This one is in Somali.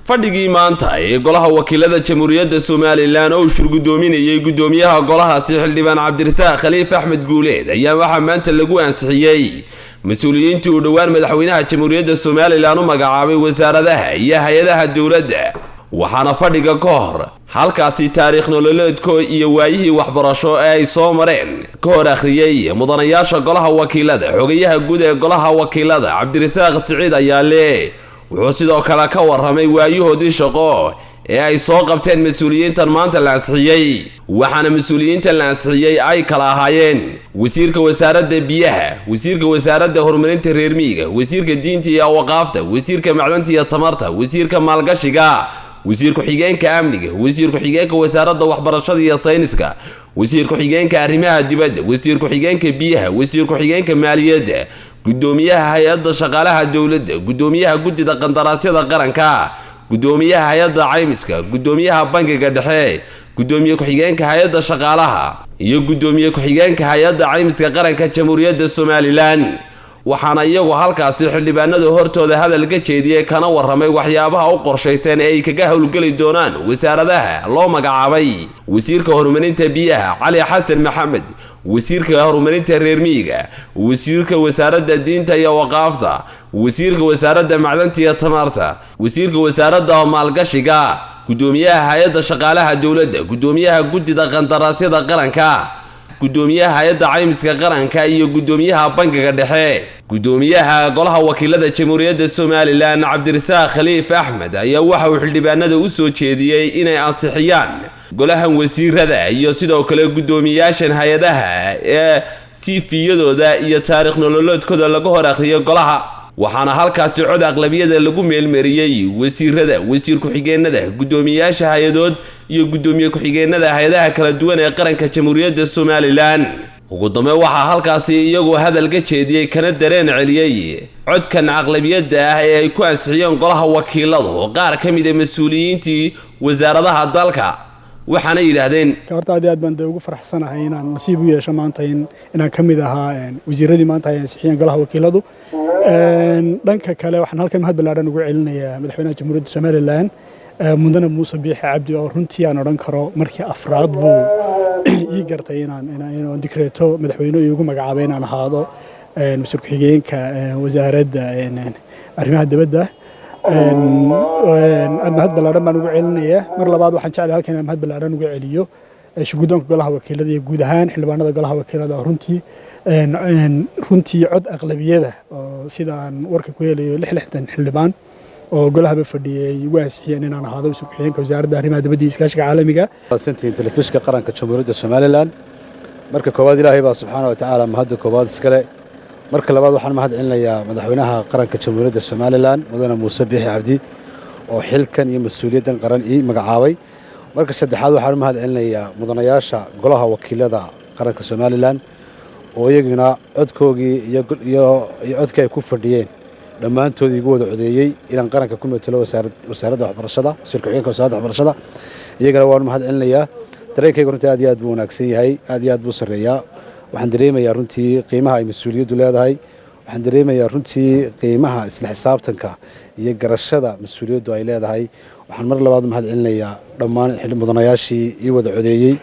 fadhigii maanta ee golaha wakiilada jamhuuriyadda Soomaaliland oo shirgudoominayay gudoomiyaha golahaasi xildhibaan Cabdirasaaq Khaliif Axmed Guuleed ayaa waxa maanta lagu ansixiyay mas'uuliyiintii u dhawaan madaxweynaha jamhuuriyadda Soomaaliland u magacaabay wasaaradaha iyo hay'adaha dawladda waxaana fadhiga ka hor halkaasi taariikh nololeedko iyo waayihii waxbarasho ee ay soo mareen ka hor akhriyay mudanayaasha golaha wakiilada xogayaha guud ee golaha wakiilada Cabdirasaaq Siciid Ayaale wuxuu sidoo kale ka warramay waayahoodii shaqo ee ay soo qabteen mas'uuliyiintan maanta la ansixiyay waxaana mas'uuliyiintan la ansixiyay ay kala ahaayeen wasiirka wasaaradda biyaha wasiirka wasaaradda horumarinta reer miyiga wasiirka diinta iyo waqaafta wasiirka macdanta iyo tamarta wasiirka maalgashiga wasiir ku-xigeenka amniga wasiir ku-xigeenka wasaaradda waxbarashada iyo sayniska wasiir ku-xigeenka arrimaha dibadda wasiir ku-xigeenka biyaha wasiir ku-xigeenka maaliyadda gudoomiyaha hay'adda shaqaalaha dawladda gudoomiyaha guddida qandaraasyada qaranka gudoomiyaha hay'adda caymiska gudoomiyaha bangiga dhexe gudoomiye ku-xigeenka hay'adda shaqaalaha iyo gudoomiye ku-xigeenka hay'adda caymiska qaranka jamhuuriyadda Soomaaliland waxaana iyagu halkaasi xildhibaanada hortooda hadal ka jeediyay kana warramay waxyaabaha u qorshaysan ee ay kaga howlgali doonaan wasaaradaha loo magacaabay wasiirka horumarinta biyaha Cali Xasan Maxamed wasiirka horumarinta reer miyiga wasiirka wasaaradda diinta iyo waqaafta wasiirka wasaaradda macdanta iyo tamarta wasiirka wasaaradda maalgashiga gudoomiyaha hay'adda shaqaalaha dawladda gudoomiyaha guddida qandaraasyada qaranka gudoomiyaha hay'adda caymiska qaranka iyo gudoomiyaha bangiga dhexe gudoomiyaha golaha wakiilada jamhuuriyadda Soomaaliland Cabdirasaaq Khaliif Axmed ayaa waxa uu xildhibaanada u soo jeediyay inay ansixiyaan golahan wasiirada iyo sidoo kale gudoomiyaashan hay'adaha ee siifiyadooda iyo taariikh nololeedkooda laga hor akhriyo golaha waxaana halkaasi cod aqlabiyada lagu meelmariyay wasiirada wasiir ku-xigeenada gudoomiyaasha hay'adood iyo gudoomiye ku-xigeenada hay'adaha kala duwan ee qaranka jamhuuriyadda Soomaaliland ugu dambeyn waxa halkaasi iyagu hadal ka jeediyay kana dareen celiyay codkan aqlabiyada ah ee ay ku ansixiyeen golaha wakiiladu qaar ka mid ah mas'uuliyiintii wasaaradaha dalka waxaana yiraahdeen horta aad baan ugu faraxsanahay inaan nasiib u yeesho maanta inaan ka mid ahaa wasiiradii maanta ay ansixiyeen golaha wakiiladu dhanka kale waxaan halkan mahad ballaaran ugu celinayaa madaxweynaha jamhuuriyadda Soomaaliland mudane Muuse Biixi Cabdi oo runtii aan oran karo markii afraad buu ii gartay inaan dikreeto madaxweynuhu iigu magacaabay inaan ahaado wasiir ku-xigeenka wasaaradda arrimaha dibadda mahad ballaaran baan ugu celinayaa mar labaad waxaan jeclahay halkan inaan mahad ballaaran ugu celiyo shirguddoonka golaha wakiilada iyo guud ahaan xildhibaanada golaha wakiilada runtii cod aqlabiyada oo sida aan warka ku helayo 66 xildhibaan oo golahaba fadhiyay ugu ansixiyeen inaan ahaado wasiir ku-xigeenka wasaaradda arrimaha dibadda iyo iskaashiga caalamiga santiin telefishinka qaranka jamhuuriyadda Soomaaliland marka koowaad Ilaahay baa subxaanahu wa ta'aala mahad koowaad iskale marka labaad waxaan mahad celinayaa madaxweynaha qaranka jamhuuriyadda Soomaaliland mudane Muuse Biixi Cabdi oo xilkan iyo mas'uuliyaddan qaran ii magacaabay marka saddexaad waxaan mahad celinayaa mudanayaasha golaha wakiilada qaranka Soomaaliland oo iyaguna codkoogii iyo codkay ku fadhiyeen dhammaantood igu wada codeeyay inaan qaranka ku metelo wasaaradda waxbarashada wasiir ku-xigeenka wasaaradda waxbarashada iyagana waan mahad celinayaa dareenkayga runtii aad iyo aad buu wanaagsan yahay aad iyo aad buu sareeyaa waxaan dareemayaa runtii qiimaha ay mas'uuliyaddu leedahay waxaan dareemayaa runtii qiimaha isla xisaabtanka iyo garashada mas'uuliyaddu ay leedahay waxaan mar labaad mahad celinayaa dhammaan mudanayaashii ii wada codeeyay